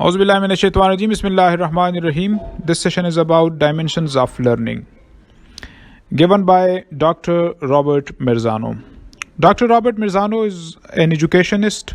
Auzu billahi minash shaitanir rajim. Bismillahir Rahmanir Rahim. This session is about dimensions of learning, given by Dr. Robert Mirzano. Dr. Robert Mirzano is an educationist,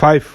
5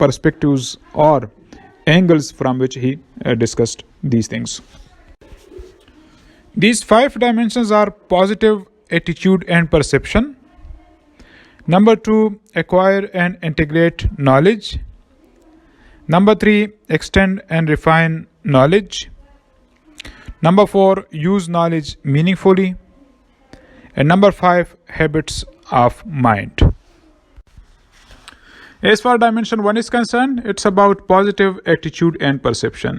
perspectives or angles from which he discussed these things. These 5 dimensions are positive attitude and perception. Number 2, acquire and integrate knowledge. Number 3, extend and refine knowledge. Number 4, use knowledge meaningfully. And number 5, habits of mind. As far dimension 1 is concerned, it's about positive attitude and perception.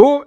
2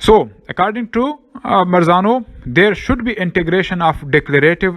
So, according to Mirzano, there should be integration of declarative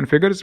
and figures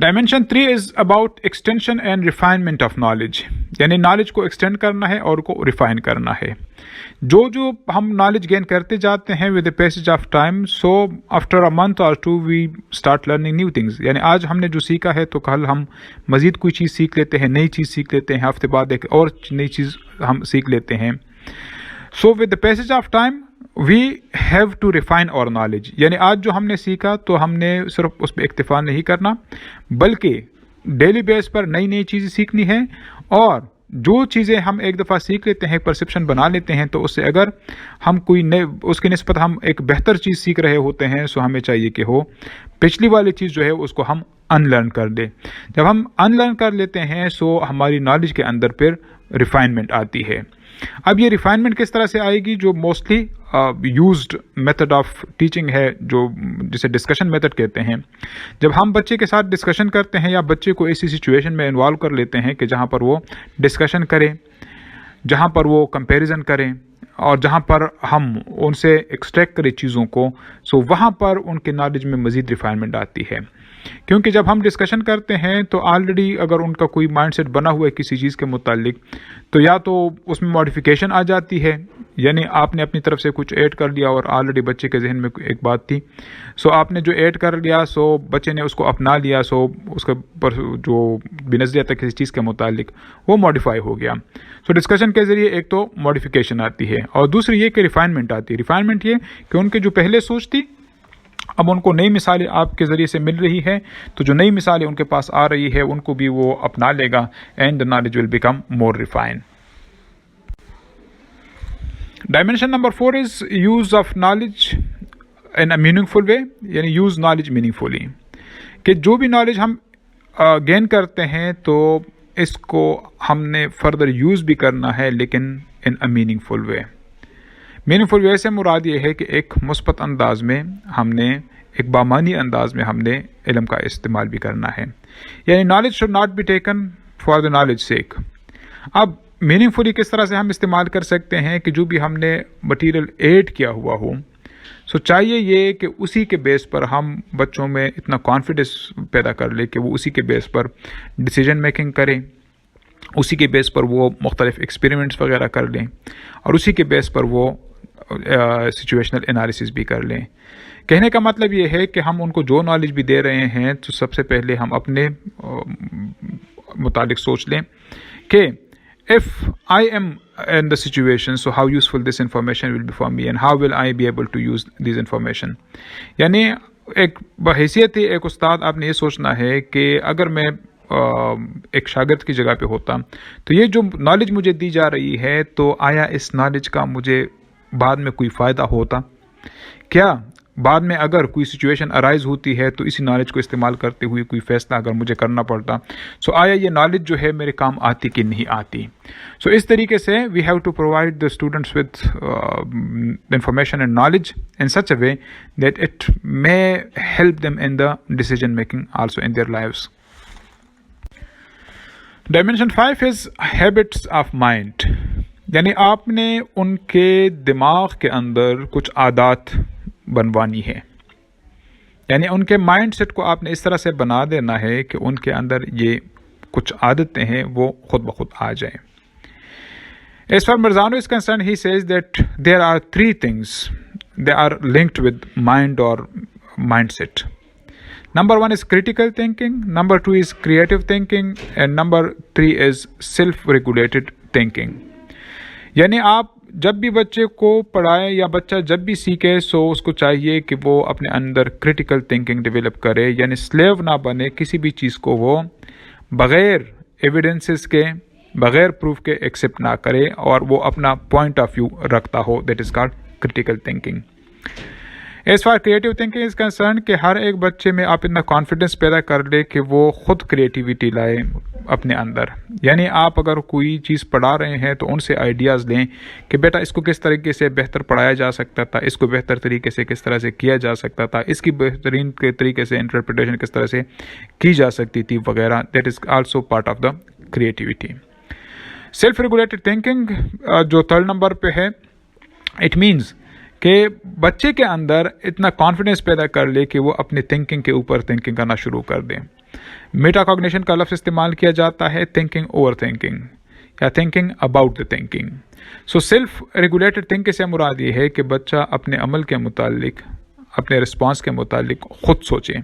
dimension 3 is about extension and refinement of knowledge, یعنی knowledge کو extend کرنا ہے اور کو refine کرنا ہے. جو ہم نالج گین کرتے جاتے ہیں with the passage of time, so after a month or 2 we start learning new things. یعنی آج ہم نے جو سیکھا ہے تو کل ہم مزید کوئی چیز سیکھ لیتے ہیں، نئی چیز سیکھ لیتے ہیں، ہفتے بعد ایک اور نئی چیز ہم سیکھ لیتے ہیں. So with the passage of time we have to refine our knowledge, یعنی آج جو ہم نے سیکھا تو ہم نے صرف اس پہ اکتفا نہیں کرنا، بلکہ ڈیلی بیس پر نئی نئی چیزیں سیکھنی ہے. اور جو چیزیں ہم ایک دفعہ سیکھ لیتے ہیں، پرسپشن بنا لیتے ہیں، تو اس سے اگر ہم کوئی اس کی نسبت ہم ایک بہتر چیز سیکھ رہے ہوتے ہیں، سو ہمیں چاہیے کہ پچھلی والی چیز جو ہے اس کو ہم ان لرن کر دیں. جب ہم ان لرن کر لیتے ہیں سو ہماری نالج کے اندر پھر ریفائنمنٹ آتی ہے. اب یہ ریفائنمنٹ کس طرح سے آئے گی؟ جو mostly used method of teaching ہے، جو جسے ڈسکشن میتھڈ کہتے ہیں. جب ہم بچے کے ساتھ ڈسکشن کرتے ہیں یا بچے کو ایسی سچویشن میں انوالو کر لیتے ہیں کہ جہاں پر وہ ڈسکشن کرے، جہاں پر وہ کمپیریزن کریں، اور جہاں پر ہم ان سے ایکسٹریکٹ کریں چیزوں کو، سو وہاں پر ان کے نالج میں مزید ریفائنمنٹ آتی ہے. کیونکہ جب ہم ڈسکشن کرتے ہیں تو آلریڈی اگر ان کا کوئی مائنڈ سیٹ بنا ہوا ہے کسی چیز کے متعلق، تو یا تو اس میں ماڈیفیکیشن آ جاتی ہے، یعنی آپ نے اپنی طرف سے کچھ ایڈ کر لیا اور آلریڈی بچے کے ذہن میں ایک بات تھی، سو آپ نے جو ایڈ کر لیا سو بچے نے اس کو اپنا لیا، سو اس کے پر جو بھی نظریہ تھا کسی چیز کے متعلق وہ ماڈیفائی ہو گیا. سو ڈسکشن کے ذریعے ایک تو ماڈیفیکیشن آتی ہے، اور دوسری یہ کہ ریفائنمنٹ آتی ہے. ریفائنمنٹ یہ کہ ان کے جو پہلے سوچ تھی اب ان کو نئی مثالیں آپ کے ذریعے سے مل رہی ہے، تو جو نئی مثالیں ان کے پاس آ رہی ہے ان کو بھی وہ اپنا لے گا، and the knowledge will become more refined. Dimension number 4 is use of knowledge in a meaningful way، یعنی use knowledge meaningfully، کہ جو بھی نالج ہم گین کرتے ہیں تو اس کو ہم نے فردر یوز بھی کرنا ہے، لیکن in a meaningful way. Meaningful way سے مراد یہ ہے کہ ایک مثبت انداز میں ہم نے، ایک بامانی انداز میں ہم نے علم کا استعمال بھی کرنا ہے. یعنی knowledge should not be taken for the knowledge sake. اب میننگ فلی کس طرح سے ہم استعمال کر سکتے ہیں کہ جو بھی ہم نے مٹیریل ایڈ کیا ہوا ہو، سو چاہیے یہ کہ اسی کے بیس پر ہم بچوں میں اتنا کانفیڈنس پیدا کر لیں کہ وہ اسی کے بیس پر ڈیسیجن میکنگ کریں، اسی کے بیس پر وہ مختلف ایکسپیریمنٹس وغیرہ کر لیں، اور اسی کے بیس پر وہ سچویشنل انالیسس بھی کر لیں. کہنے کا مطلب یہ ہے کہ ہم ان کو جو نالج بھی دے رہے ہیں تو سب سے پہلے ہم اپنے متعلق سوچ لیں کہ if I am in the situation, so how useful this information will be for me and how will I be able to use this information. یعنی ایک بحیثیت ایک استاد آپ نے یہ سوچنا ہے کہ اگر میں ایک شاگرد کی جگہ پہ ہوتا تو یہ جو نالج مجھے دی جا رہی ہے تو آیا اس نالج کا مجھے بعد میں کوئی فائدہ ہوتا؟ کیا بعد میں اگر کوئی سچویشن ارائز ہوتی ہے تو اسی نالج کو استعمال کرتے ہوئے کوئی فیصلہ اگر مجھے کرنا پڑتا، سو آیا یہ نالج جو ہے میرے کام آتی کہ نہیں آتی؟ سو اس طریقے سے we have to provide the students with information and knowledge in such a way that it may help them in the decision making also in their lives. Dimension 5 is habits of mind, یعنی آپ نے ان کے دماغ کے اندر کچھ عادات بنوانی ہے. یعنی ان کے مائنڈ سیٹ کو آپ نے اس طرح سے بنا دینا ہے کہ ان کے اندر یہ کچھ عادتیں ہیں وہ خود بخود آ جائیں. As far Marzano is concerned, he says that there are 3 things they are linked with mind or mindset. Number 1 is critical thinking, number 2 is creative thinking, and number 3 is self-regulated thinking. یعنی آپ جب بھی بچے کو پڑھائیں یا بچہ جب بھی سیکھے سو اس کو چاہیے کہ وہ اپنے اندر کریٹیکل تھنکنگ ڈیولپ کرے، یعنی سلیو نہ بنے، کسی بھی چیز کو وہ بغیر ایویڈنسز کے، بغیر پروف کے ایکسیپٹ نہ کرے، اور وہ اپنا پوائنٹ آف ویو رکھتا ہو. That is called critical thinking. As far creative thinking is concern کہ ہر ایک بچے میں آپ اتنا کانفیڈنس پیدا کر لے کہ وہ خود کریٹیوٹی لائے اپنے اندر. یعنی آپ اگر کوئی چیز پڑھا رہے ہیں تو ان سے آئیڈیاز لیں کہ بیٹا اس کو کس طریقے سے بہتر پڑھایا جا سکتا تھا، اس کو بہتر طریقے سے کس طرح سے کیا جا سکتا تھا، اس کی بہترین کے طریقے سے انٹرپریٹیشن کس طرح سے کی جا سکتی تھی وغیرہ. That is also part of the creativity. Self regulated thinking جو 3rd نمبر پہ ہے، اٹ مینز کہ بچے کے اندر اتنا کانفیڈنس پیدا کر لے کہ وہ اپنی تھنکنگ کے اوپر تھنکنگ کرنا شروع کر دیں. میٹا کوگنیشن کا لفظ استعمال کیا جاتا ہے تھنکنگ اوور تھنکنگ یا thinking about the thinking. So self regulated thinking سے مراد یہ ہے کہ بچہ اپنے عمل کے متعلق، اپنے رسپانس کے متعلق خود سوچے.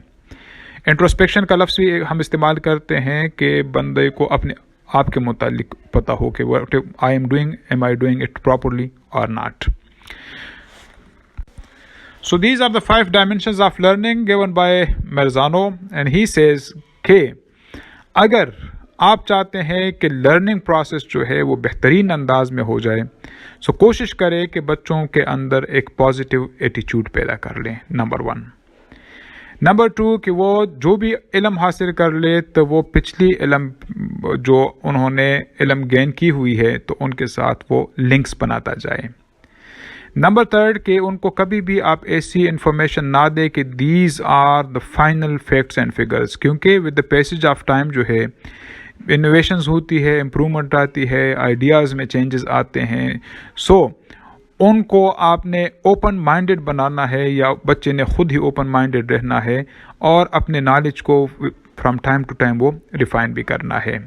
انٹروسپیکشن کا لفظ بھی ہم استعمال کرتے ہیں کہ بندے کو اپنے آپ کے متعلق پتہ ہو کہ I am doing it properly اور not. So these are the 5 dimensions of learning given by Marzano, and he says کہ اگر آپ چاہتے ہیں کہ لرننگ پروسیس جو ہے وہ بہترین انداز میں ہو جائے، سو کوشش کریں کہ بچوں کے اندر ایک پازیٹیو ایٹیچیوڈ پیدا کر لیں. نمبر 1. نمبر 2 کہ وہ جو بھی علم حاصل کر لے تو وہ پچھلی علم جو انہوں نے علم گین کی ہوئی ہے تو ان کے ساتھ وہ لنکس بناتا جائے. نمبر 3 کہ ان کو کبھی بھی آپ ایسی انفارمیشن نہ دے کہ these are the final facts and figures, کیونکہ with the passage of time جو ہے انوویشنز ہوتی ہے، امپرومنٹ آتی ہے، آئیڈیاز میں چینجز آتے ہیں. سو ان کو آپ نے اوپن مائنڈڈ بنانا ہے یا بچے نے خود ہی اوپن مائنڈڈ رہنا ہے اور اپنے نالج کو فرام ٹائم ٹو ٹائم وہ ریفائن بھی کرنا ہے.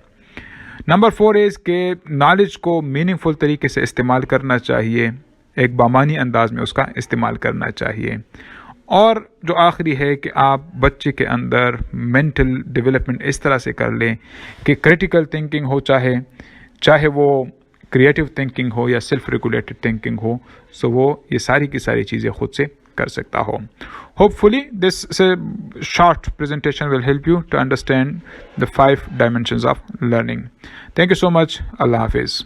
نمبر 4 از کہ نالج کو میننگ فل طریقے سے استعمال کرنا چاہیے، ایک بامانی انداز میں اس کا استعمال کرنا چاہیے. اور جو آخری ہے کہ آپ بچے کے اندر مینٹل ڈیولپمنٹ اس طرح سے کر لیں کہ کریٹیکل تھنکنگ ہو، چاہے وہ کریٹیو تھنکنگ ہو یا سیلف ریگولیٹڈ تھنکنگ ہو، سو وہ یہ ساری کی ساری چیزیں خود سے کر سکتا ہو. Hopefully this short presentation will help you to understand the 5 dimensions of learning. Thank you so much. Allah Hafiz.